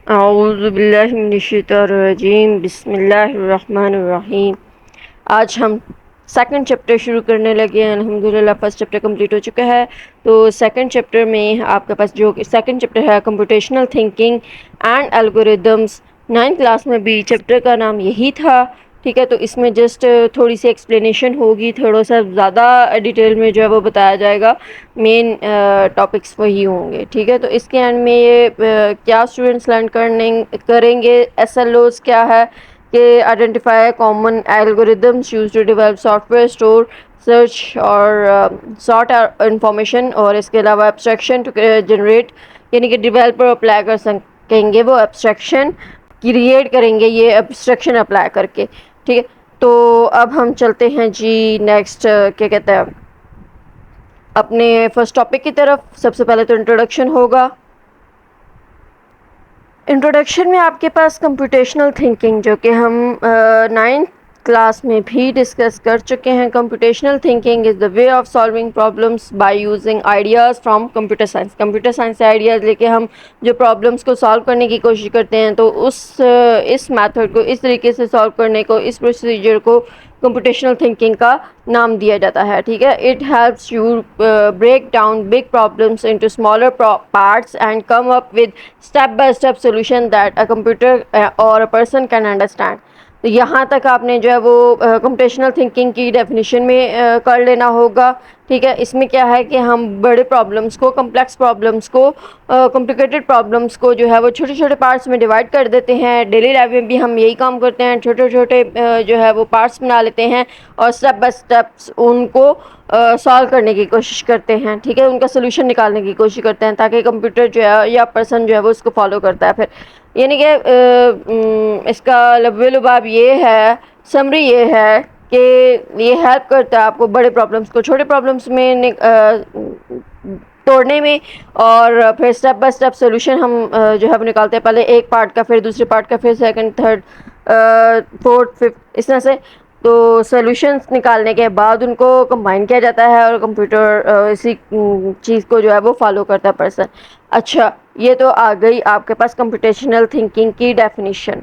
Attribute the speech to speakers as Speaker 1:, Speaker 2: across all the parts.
Speaker 1: औज़ुबिल्लाहिमिनश्शैतानिर्रजीम बिस्मिल्लाहिर्रहमानिर्रहीम। आज हम सेकंड चैप्टर शुरू करने लगे हैं। अल्हम्दुलिल्लाह फर्स्ट चैप्टर कंप्लीट हो चुका है। तो सेकंड चैप्टर में आपके पास जो सेकंड चैप्टर है computational thinking and algorithms. Ninth class में भी चैप्टर का नाम यही था। ठीक है, तो इसमें जस्ट थोड़ी सी एक्सप्लेनेशन होगी, थोड़ा सा ज़्यादा डिटेल में जो है वो बताया जाएगा। मेन टॉपिक्स वही होंगे। ठीक है, तो इसके एंड में ये क्या स्टूडेंट्स लर्न करेंगे, एसएलओस क्या है, कि identify common algorithms use to develop software, store, search और सॉर्ट इंफॉर्मेशन, और इसके अलावा एब्स्ट्रैक्शन टू जनरेट, यानी कि डेवलपर अप्लाई कर सकेंगे वो एब्स्ट्रैक्शन क्रिएट करेंगे ये एब्स्ट्रैक्शन अप्लाई करके। ठीक है, तो अब हम चलते हैं जी नेक्स्ट, क्या कहते हैं, अपने फर्स्ट टॉपिक की तरफ। सबसे पहले तो इंट्रोडक्शन होगा। इंट्रोडक्शन में आपके पास कंप्यूटेशनल थिंकिंग, जो कि हम नाइन्थ क्लास में भी डिस्कस कर चुके हैं। Computational thinking is the way of solving problems by using ideas from computer science. Computer science से आइडियाज़ लेके हम जो प्रॉब्लम्स को सॉल्व करने की कोशिश करते हैं, तो इस मेथड को, इस तरीके से सॉल्व करने को, इस प्रोसीजर को कंप्यूटेशनल थिंकिंग का नाम दिया जाता है। ठीक है, it helps you break down big problems into smaller parts and come up with step by step solution that a computer or a person can understand. तो यहाँ तक आपने जो है वो कंप्यूटेशनल थिंकिंग की डेफिनेशन में कर लेना होगा। ठीक है, इसमें क्या है कि हम बड़े प्रॉब्लम्स को, कॉम्प्लेक्स प्रॉब्लम्स को, कॉम्प्लिकेटेड प्रॉब्लम्स को जो है वो छोटे छोटे पार्ट्स में डिवाइड कर देते हैं। डेली लाइफ में भी हम यही काम करते हैं, छोटे छोटे जो है वो पार्ट्स बना लेते हैं और स्टेप बाय स्टेप्स उनको सॉल्व करने की कोशिश करते हैं। ठीक है, उनका सोल्यूशन निकालने की कोशिश करते हैं, ताकि कंप्यूटर जो है या पर्सन जो है वो उसको फॉलो करता है। फिर यानी कि इसका लब्बे लुबाब ये है, समरी ये है कि ये हेल्प करता है आपको बड़े प्रॉब्लम्स को छोटे प्रॉब्लम्स में तोड़ने में, और फिर स्टेप बाय स्टेप सोल्यूशन हम जो है वो निकालते हैं। पहले एक पार्ट का, फिर दूसरे पार्ट का, फिर सेकंड, थर्ड, फोर्थ, फिफ्थ, इस तरह से। तो सॉल्यूशंस निकालने के बाद उनको कंबाइन किया जाता है और कंप्यूटर इसी चीज़ को जो है वो फॉलो करता है पर्सन। अच्छा, ये तो आ गई आपके पास कंप्यूटेशनल थिंकिंग की डेफिनेशन।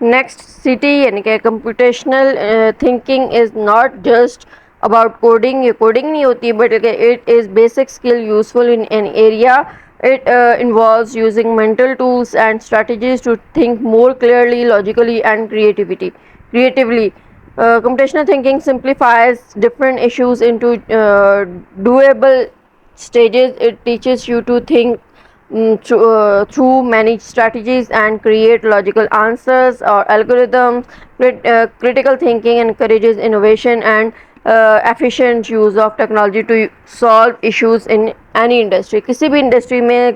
Speaker 1: नेक्स्ट, सिटी, यानी कि computational thinking is not just about coding. ये कोडिंग नहीं होती, but it is basic skill useful in an area. It involves using mental tools and strategies to think more clearly, logically, and creatively. Computational thinking simplifies different issues into doable stages. It teaches you to think through many strategies and create logical answers or algorithms. Critical thinking encourages innovation and efficient use of technology to solve issues in any industry. किसी भी industry में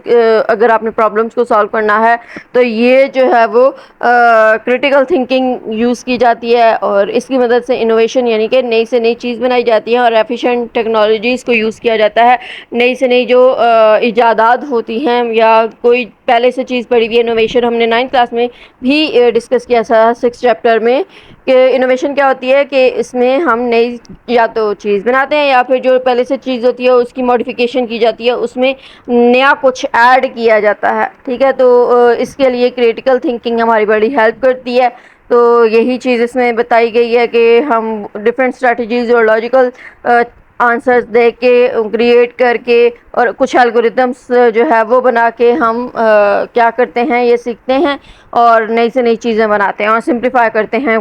Speaker 1: अगर आपने problems को solve करना है, तो ये जो है वो क्रिटिकल थिंकिंग यूज़ की जाती है, और इसकी मदद से इनोवेशन, यानी कि नई से नई चीज़ बनाई जाती है, और एफिशिएंट टेक्नोलॉजीज़ को यूज़ किया जाता है। नई से नई जो इजादात होती हैं, या कोई पहले से चीज़ पड़ी हुई है, इनोवेशन हमने नाइन्थ क्लास में भी डिस्कस किया था सिक्स चैप्टर में, कि इनोवेशन क्या होती है, कि इसमें हम नई या तो चीज़ बनाते हैं, या फिर जो पहले से चीज़ होती है उसकी मॉडिफिकेशन की जाती है, उसमें नया कुछ ऐड किया जाता है। ठीक है, तो इसके लिए क्रिटिकल थिंकिंग हमारी बड़ी हेल्प करती है। तो यही चीज़ इसमें बताई गई है कि हम डिफरेंट स्ट्रैटेजीज और लॉजिकल आंसर्स दे के, क्रिएट करके, और कुछ एल्गोरिदम्स जो है वो बना के हम क्या करते हैं, ये सीखते हैं और नई से नई चीज़ें बनाते हैं और सिंप्लीफाई करते हैं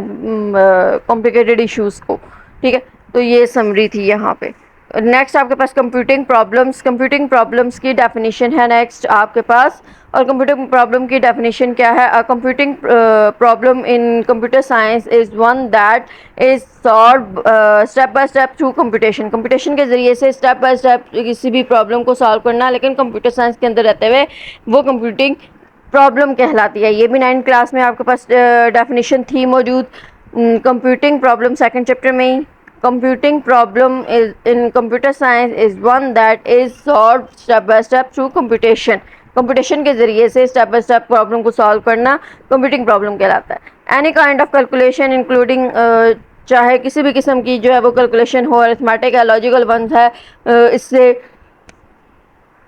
Speaker 1: कॉम्प्लिकेटेड इश्यूज़ को। ठीक है, तो ये समरी थी यहाँ पे। नेक्स्ट आपके पास कंप्यूटिंग प्रॉब्लम्स की डेफिनेशन है नेक्स्ट आपके पास। और कंप्यूटिंग प्रॉब्लम की डेफिनेशन क्या है? A computing problem in computer science is one that is solve step by step through computation के ज़रिए से स्टेप बाय स्टेप किसी भी प्रॉब्लम को सॉल्व करना, लेकिन कंप्यूटर साइंस के अंदर रहते हुए वो कंप्यूटिंग प्रॉब्लम कहलाती है। ये भी 9th क्लास में आपके पास डेफिनेशन थी मौजूद। कंप्यूटिंग प्रॉब्लम सेकंड चैप्टर में ही। Computing problem is in computer science is one that is solved step by step through computation के ज़रिए से स्टेप बाय स्टेप प्रॉब्लम को सॉल्व करना कंप्यूटिंग प्रॉब्लम कहलाता है। Any kind of calculation including, चाहे किसी भी किस्म की जो है वो कैलकुलेशन हो, अरिथमेटिक है, लॉजिकल वंस है, इससे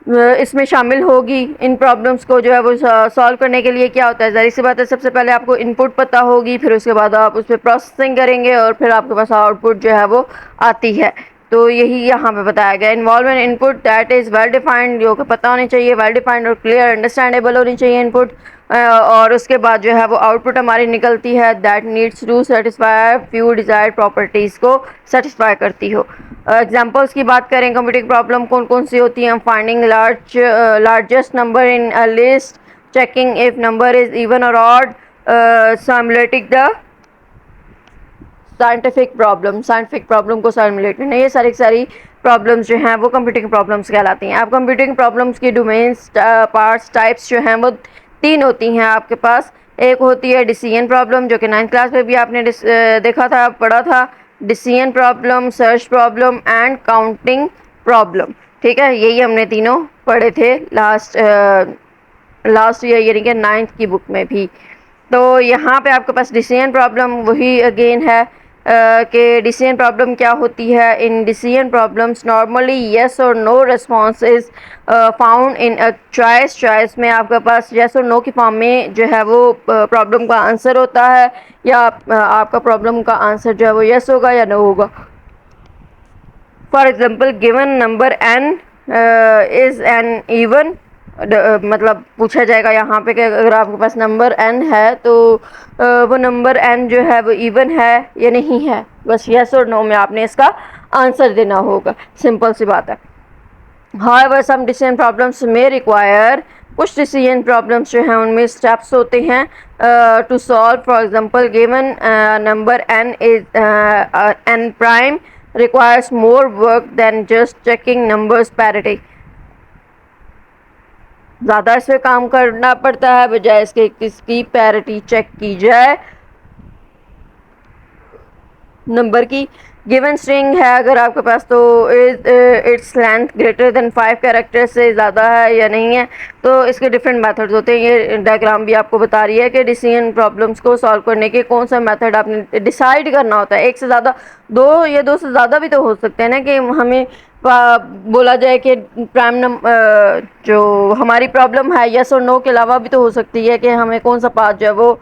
Speaker 1: इसमें शामिल होगी। इन प्रॉब्लम्स को जो है वो सॉल्व करने के लिए क्या होता है, ज़ाहिर सी बात है सबसे पहले आपको इनपुट पता होगी, फिर उसके बाद आप उस पर प्रोसेसिंग करेंगे और फिर आपके पास आउटपुट जो है वो आती है। तो यही यहाँ पे बताया गया, involve N input that is well defined, जो कि पता होनी चाहिए, वेल डिफाइंड और क्लियर अंडरस्टैंडेबल होनी चाहिए इनपुट। और उसके बाद जो है वो आउटपुट हमारी निकलती है that needs to satisfy few desired properties को सेटिस्फाई करती हो। एग्जांपल्स की बात करें, कंप्यूटिंग प्रॉब्लम कौन कौन सी होती हैं, finding largest number in a list, checking if number is even और odd, simulating the scientific problem को सिमुलेट करना, ये सारी प्रॉब्लम्स जो हैं वो कंप्यूटिंग प्रॉब्लम्स कहलाती हैं। अब कंप्यूटिंग प्रॉब्लम्स की डोमेन्स, पार्ट्स, टाइप्स जो हैं वो 3 होती हैं आपके पास। एक होती है डिसीजन प्रॉब्लम, जो कि 9th क्लास में भी आपने देखा था, पढ़ा था। Decision problem, search problem and counting problem, ठीक है, यही हमने तीनों पढ़े थे लास्ट ईयर यानी कि 9th की बुक में भी। तो यहाँ पे आपके पास डिसीजन प्रॉब्लम वही अगेन है कि डिसीजन प्रॉब्लम क्या होती है। In decision problems normally yes और no response is found in a choice में आपके पास येस और नो की फॉर्म में जो है वो प्रॉब्लम का आंसर होता है, या आपका प्रॉब्लम का आंसर जो है वो येस होगा या नो होगा। For example, given number n is an even, मतलब पूछा जाएगा यहाँ पे कि अगर आपके पास नंबर n है तो वो नंबर n जो है वो इवन है या नहीं है, बस यस और नो में आपने इसका आंसर देना होगा, सिंपल सी बात है। However, some decision problems may require, कुछ डिसीजन प्रॉब्लम्स जो हैं उनमें स्टेप्स होते हैं to solve. For example, given number n is n prime requires more work than just checking numbers parity, ज़्यादा इस पे काम करना पड़ता है बजाय इसके किसकी पैरिटी चेक की जाए, नंबर की। गिवन स्ट्रिंग है अगर आपके पास तो its length greater than 5 character से ज़्यादा है या नहीं है, तो इसके डिफरेंट मेथड्स होते हैं। ये डायग्राम भी आपको बता रही है कि डिसीजन प्रॉब्लम्स को सॉल्व करने के कौन सा मेथड आपने डिसाइड करना होता है। एक से ज़्यादा, दो या दो से ज़्यादा भी तो हो सकते हैं ना, कि हमें बोला जाए कि प्राइम नंबर जो हमारी प्रॉब्लम है यस और नो के अलावा भी तो हो सकती है कि हमें कौन सा पाथ जो है वो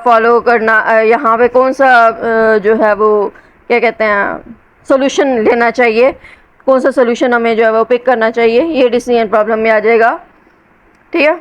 Speaker 1: फॉलो करना, यहाँ पे कौन सा जो है वो क्या कहते हैं सोल्यूशन लेना चाहिए, कौन सा सोल्यूशन हमें जो है वो पिक करना चाहिए, ये डिसीजन प्रॉब्लम में आ जाएगा, ठीक है।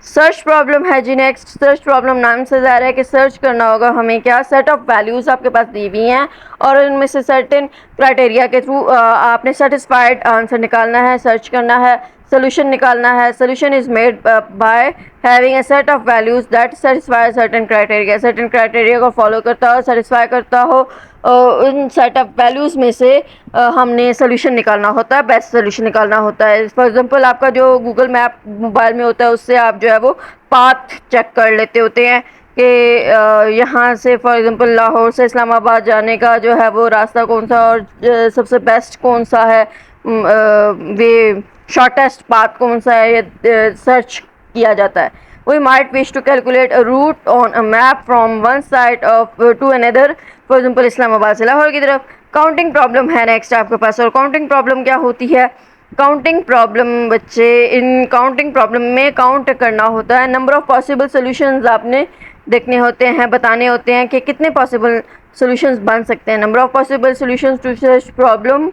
Speaker 1: सर्च प्रॉब्लम है जी नेक्स्ट। सर्च प्रॉब्लम नाम से ज़ाहिर है कि सर्च करना होगा हमें, क्या, सेट ऑफ वैल्यूज़ आपके पास दी हुई हैं और इनमें से सर्टेन क्राइटेरिया के थ्रू आपने सेटिस्फाइड आंसर निकालना है, सर्च करना है, सोल्यूशन निकालना है। Solution is made by having a set of values that satisfy certain criteria, certain criteria को फॉलो करता हो, सेटिस्फाई करता हो, उन सेट ऑफ वैल्यूज़ में से हमने सोल्यूशन निकालना होता है, बेस्ट सोल्यूशन निकालना होता है। फॉर एग्जांपल, आपका जो गूगल मैप मोबाइल में होता है उससे आप जो है वो पाथ चेक कर लेते होते हैं कि यहाँ से फॉर एग्जांपल लाहौर से इस्लामाबाद जाने का जो है वो रास्ता कौन सा और सबसे बेस्ट कौन सा है, वे शॉर्टेस्ट पाथ कौन सा है, ये सर्च किया जाता है। We might wish to calculate a route on a map from one side of to another, for example Islamabad से लाहौर की तरफ। काउंटिंग प्रॉब्लम है नेक्स्ट आपके पास। और काउंटिंग प्रॉब्लम क्या होती है? काउंटिंग प्रॉब्लम बच्चे, इन काउंटिंग प्रॉब्लम में काउंट करना होता है, नंबर ऑफ पॉसिबल सोल्यूशंस आपने देखने होते हैं, बताने होते हैं कि कितने पॉसिबल सोल्यूशंस बन सकते हैं। Number of possible solutions to such problem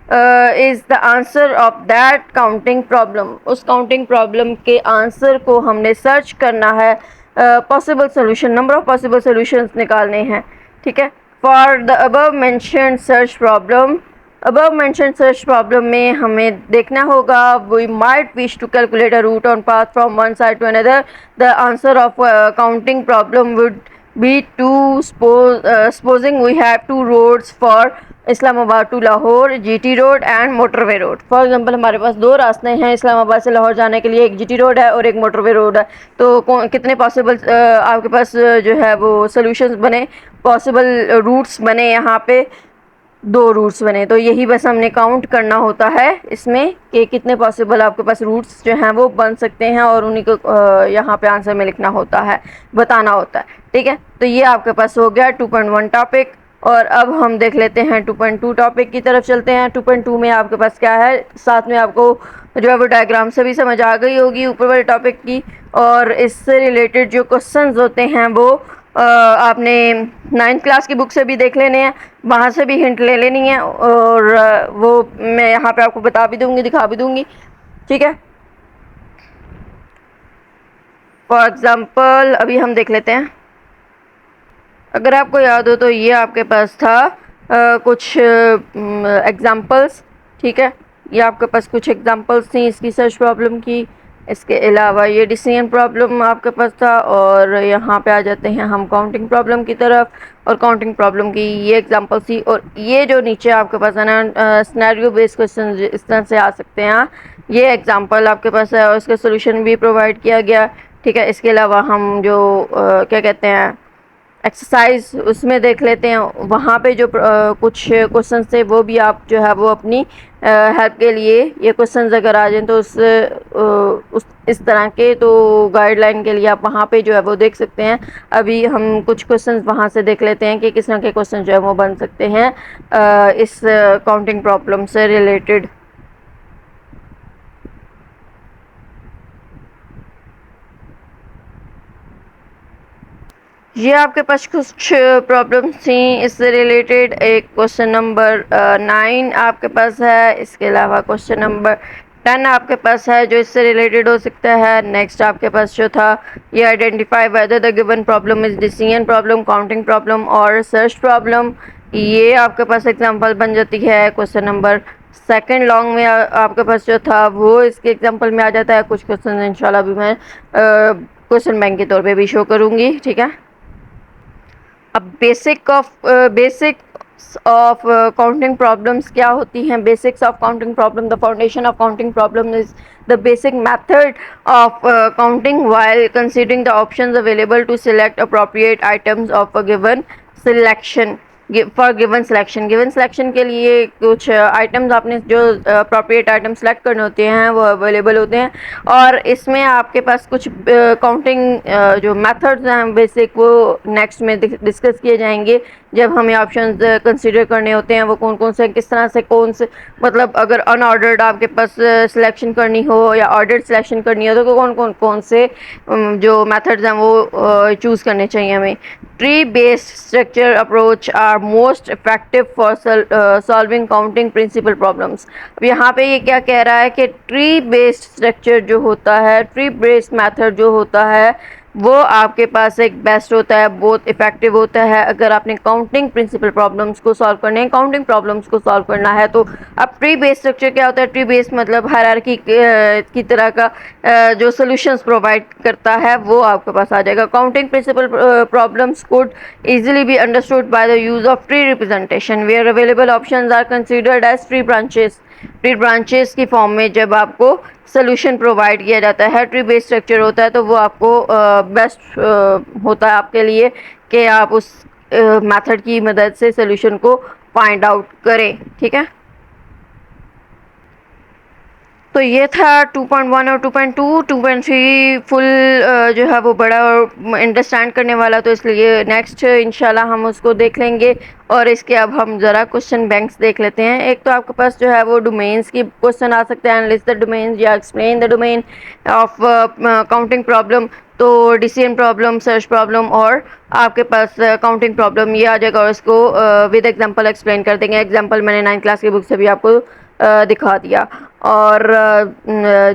Speaker 1: is the answer of that counting problem, उस काउंटिंग प्रॉब्लम के आंसर को हमने सर्च करना है, possible solution, number of possible solutions निकालने हैं, ठीक है। For the above mentioned search problem, above mentioned search problem में हमें देखना होगा, we might wish to calculate a route on path from one side to another, the answer of counting problem would be to supposing we have two roads for Islamabad to Lahore, GT road and motorway road. For example, हमारे पास दो रास्ते हैं इस्लामाबाद से लाहौर जाने के लिए, एक जीटी रोड है और एक मोटरवे रोड है। तो कितने पॉसिबल आपके पास जो है वो सोल्यूशंस बने, पॉसिबल रूट्स बने, यहाँ पे 2 रूट्स बने। तो यही बस हमने काउंट करना होता है इसमें कि कितने पॉसिबल आपके पास रूट्स जो हैं वो बन सकते हैं और उन्हीं को यहाँ पे आंसर में लिखना होता है, बताना होता है, ठीक है। तो ये आपके पास हो गया 2.1 टॉपिक। और अब हम देख लेते हैं 2.2 टॉपिक की तरफ चलते हैं। 2.2 में आपके पास क्या है, साथ में आपको जो है वो डायग्राम से भी समझ आ गई होगी ऊपर वाले टॉपिक की, और इससे रिलेटेड जो क्वेश्चंस होते हैं वो आपने 9th क्लास की बुक से भी देख लेने हैं, वहाँ से भी हिंट ले लेनी है, और वो मैं यहाँ पे आपको बता भी दूंगी, दिखा भी दूंगी, ठीक है। फॉर एग्ज़ाम्पल अभी हम देख लेते हैं, अगर आपको याद हो तो ये आपके पास था कुछ एग्ज़ाम्पल्स, ठीक है। ये आपके पास कुछ एग्ज़ाम्पल्स थी इसकी सर्च प्रॉब्लम की। इसके अलावा ये डिसीजन प्रॉब्लम आपके पास था, और यहाँ पे आ जाते हैं हम काउंटिंग प्रॉब्लम की तरफ, और काउंटिंग प्रॉब्लम की ये एग्जांपल थी। और ये जो नीचे आपके पास है ना सिनेरियो बेस्ड क्वेश्चन इस तरह से आ सकते हैं, ये एग्जांपल आपके पास है और इसका सोल्यूशन भी प्रोवाइड किया गया, ठीक है। इसके अलावा हम जो क्या कहते हैं एक्सरसाइज उसमें देख लेते हैं, वहाँ पे जो कुछ क्वेश्चन थे वो भी आप जो है वो अपनी हेल्प के लिए, ये क्वेश्चंस अगर आ जाएं तो उस इस तरह के तो गाइडलाइन के लिए आप वहाँ पे जो है वो देख सकते हैं। अभी हम कुछ क्वेश्चंस वहाँ से देख लेते हैं कि किस तरह के क्वेश्चन जो है वो बन सकते हैं इस काउंटिंग प्रॉब्लम से रिलेटेड। ये आपके पास कुछ प्रॉब्लम्स थी इससे रिलेटेड। एक क्वेश्चन नंबर 9 आपके पास है, इसके अलावा क्वेश्चन नंबर 10 आपके पास है जो इससे रिलेटेड हो सकता है। नेक्स्ट आपके पास जो था ये identify whether the given problem is decision problem, counting problem और सर्च प्रॉब्लम, ये आपके पास एग्जांपल बन जाती है। क्वेश्चन नंबर सेकंड लॉन्ग में आपके पास जो था वो इसके एग्जांपल में आ जाता है। कुछ क्वेश्चन इंशाल्लाह भी मैं क्वेश्चन बैंक के तौर पे भी शो करूँगी, ठीक है। अब बेसिक्स ऑफ काउंटिंग प्रॉब्लम्स क्या होती हैं? Basics of counting problem, the foundation of counting problem is the basic method of counting while considering the options available to select appropriate items of a given selection for given selection। Given selection के लिए कुछ items आपने जो appropriate item select करने होते हैं वो available होते हैं, और इसमें आपके पास कुछ काउंटिंग जो मेथड्स हैं बेसिक वो नेक्स्ट में डिस्कस किए जाएंगे जब हमें ऑप्शंस कंसीडर करने होते हैं। वो कौन कौन से, किस तरह से, कौन से, मतलब अगर अनऑर्डर्ड आपके पास सिलेक्शन करनी हो या ऑर्डर्ड सिलेक्शन करनी हो तो कौन से जो मेथड्स हैं वो चूज़ करने चाहिए हमें। Tree based structure approach are most effective for solving counting principle problems. अब यहाँ पे ये क्या कह रहा है कि ट्री बेस्ड स्ट्रक्चर जो होता है, ट्री बेस्ड मेथड जो होता है वो आपके पास एक बेस्ट होता है, बहुत इफेक्टिव होता है अगर आपने काउंटिंग प्रिंसिपल प्रॉब्लम्स को सॉल्व करने हैं, काउंटिंग प्रॉब्लम्स को सॉल्व करना है। तो अब ट्री बेस्ड स्ट्रक्चर क्या होता है? ट्री बेस्ड मतलब हायरार्की की तरह का जो सॉल्यूशंस प्रोवाइड करता है वो आपके पास आ जाएगा। Counting principle problems could easily be understood by the use of tree representation where available options are considered as tree branches। Tree branches की फॉर्म में जब आपको सोल्यूशन प्रोवाइड किया जाता है, ट्री बेस्ड स्ट्रक्चर होता है, तो वो आपको बेस्ट होता है आपके लिए कि आप उस मेथड की मदद से सोल्यूशन को फाइंड आउट करें, ठीक है। तो ये था 2.1 और 2.2। 2.3 फुल जो है वो बड़ा और अंडरस्टैंड करने वाला, तो इसलिए नेक्स्ट इंशाल्लाह हम उसको देख लेंगे। और इसके अब हम ज़रा क्वेश्चन बैंक्स देख लेते हैं। एक तो आपके पास जो है वो डोमेन्स की क्वेश्चन आ सकते हैं, एनालिसिस द डोमेन्स या explain the domain of counting problem. तो डिसीजन प्रॉब्लम, सर्च प्रॉब्लम और आपके पास काउंटिंग प्रॉब्लम ये आ जाएगा, और इसको विद एग्जांपल एक्सप्लेन कर देंगे। एग्जांपल मैंने 9th क्लास की बुक से भी आपको दिखा दिया। और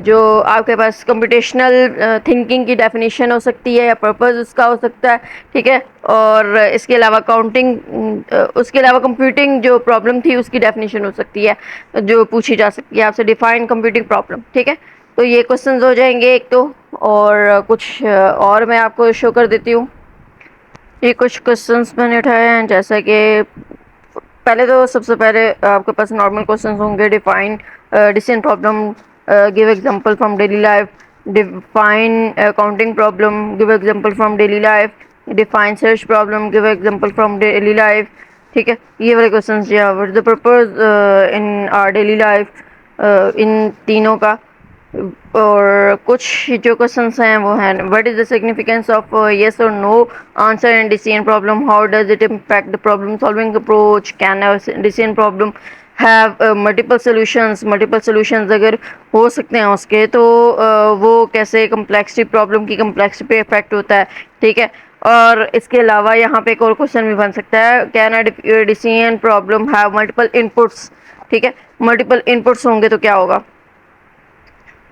Speaker 1: जो आपके पास कंप्यूटेशनल थिंकिंग की डेफिनेशन हो सकती है या पर्पस उसका हो सकता है, ठीक है। और इसके अलावा उसके अलावा कंप्यूटिंग जो प्रॉब्लम थी उसकी डेफिनेशन हो सकती है जो पूछी जा सकती है आपसे, डिफाइन कंप्यूटिंग प्रॉब्लम, ठीक है। तो ये क्वेश्चंस हो जाएंगे एक तो, और कुछ और मैं आपको शो कर देती हूँ। ये कुछ क्वेश्चंस मैंने उठाए हैं, जैसा कि पहले तो सबसे पहले आपके पास नॉर्मल क्वेश्चंस होंगे। Define decision problem, give example from daily life. Define counting problem, give example from daily life. Define search problem, give example from daily life, ठीक है। ये वाले क्वेश्चंस जो है what is the purpose in our daily life, इन तीनों का। और कुछ जो क्वेश्चंस हैं वो हैं, what is the significance of yes और no answer in decision problem, how does it impact the problem solving approach, can a decision problem have multiple solutions अगर हो सकते हैं उसके तो वो कैसे कम्प्लेक्सिटी प्रॉब्लम की कम्प्लेक्सिटी पे इफेक्ट होता है, ठीक है। और इसके अलावा यहाँ पे एक और क्वेश्चन भी बन सकता है, can a decision problem have multiple inputs, ठीक है। मल्टीपल इनपुट्स होंगे तो क्या होगा,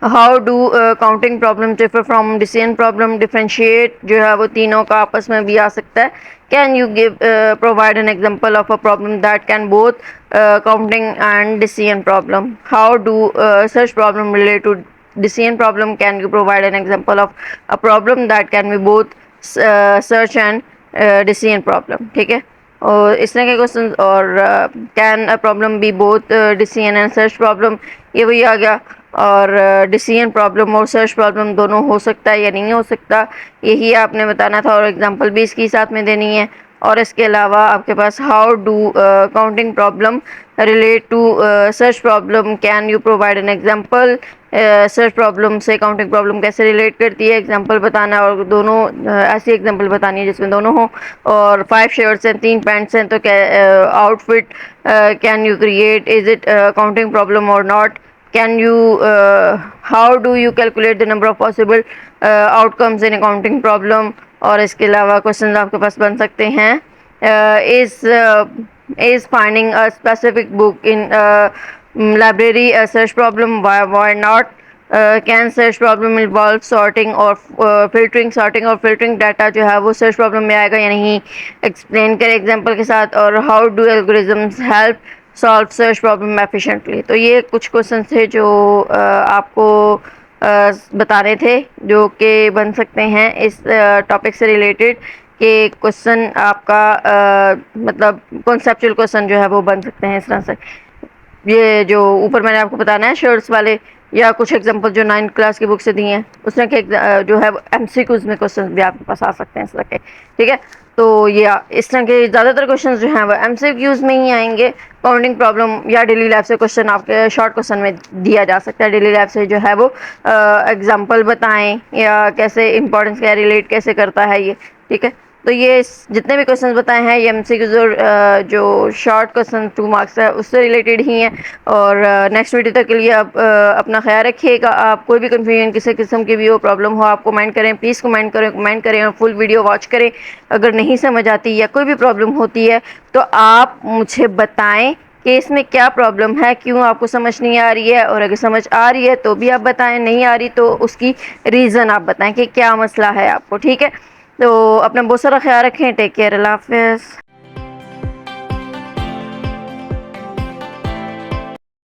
Speaker 1: how do counting problem differ from decision problem, differentiate जो है वो तीनों का आपस में भी आ सकता है। Can you give provide an example of a problem that can both counting and decision problem, how do such problem relate to decision problem, can you provide an example of a problem that can be both search and decision problem, ठीक है। और इस तरह के question, और can a problem be both decision and search problem, ये वही आ गया। और डिसीजन प्रॉब्लम और सर्च प्रॉब्लम दोनों हो सकता है या नहीं हो सकता, यही आपने बताना था और एग्जांपल भी इसकी साथ में देनी है। और इसके अलावा आपके पास how do counting problem relate to search problem, can you provide an example, search problem से काउंटिंग प्रॉब्लम कैसे रिलेट करती है, एग्जांपल बताना, और दोनों ऐसी एग्जांपल बतानी है जिसमें दोनों हो। और 5 शर्ट्स हैं, 3 पैंट्स हैं, तो outfit can you create, is it counting problem और not, can you how do you calculate the number of possible outcomes in accounting problem. और इसके अलावा क्वेश्चन आपके पास बन सकते हैं, is finding a specific book in library a search problem, why not, can search problem involve sorting or filtering, sorting और filtering data जो है वो search problem में आएगा या नहीं, explain करें एग्जांपल के साथ। और how do algorithms help solve search problem efficiently। तो ये कुछ क्वेश्चन थे जो आपको बताने थे, जो कि बन सकते हैं इस टॉपिक से रिलेटेड, कि क्वेश्चन आपका मतलब कॉन्सेप्चुअल क्वेश्चन जो है वो बन सकते हैं इस तरह से। ये जो ऊपर मैंने आपको बताना है शर्ट्स वाले, या कुछ एग्जांपल जो 9th क्लास की बुक से दिए हैं, उस तरह के जो है एमसीक्यूज में क्वेश्चन भी आपके पास आ सकते हैं इस तरह के, ठीक है। तो ये इस तरह के ज़्यादातर क्वेश्चन जो हैं वो एमसीक्यूज में ही आएंगे। काउंटिंग प्रॉब्लम या डेली लाइफ से क्वेश्चन आपके शॉर्ट क्वेश्चन में दिया जा सकता है, डेली लाइफ से जो है वो एग्जाम्पल बताएं या कैसे इंपॉर्टेंस क्या रिलेट कैसे करता है ये, ठीक है। तो ये जितने भी क्वेश्चंस बताए हैं ये एमसीक्यूज और जो शॉर्ट क्वेश्चन 2 मार्क्स है उससे रिलेटेड ही हैं। और नेक्स्ट वीडियो तक के लिए आप अपना ख्याल रखिएगा। आप कोई भी कन्फ्यूजन किसी किस्म की भी हो, प्रॉब्लम हो, आप कमेंट करें, प्लीज़ कमेंट करें और फुल वीडियो वॉच करें। अगर नहीं समझ आती या कोई भी प्रॉब्लम होती है तो आप मुझे बताएं कि इसमें क्या प्रॉब्लम है, क्यों आपको समझ नहीं आ रही है, और अगर समझ आ रही है तो भी आप बताएं, नहीं आ रही तो उसकी रीज़न आप बताएं कि क्या मसला है आपको, ठीक है। तो अपना बहुत सारा ख्याल रखें, टेक केयर, अल्लाह हाफ़िज़।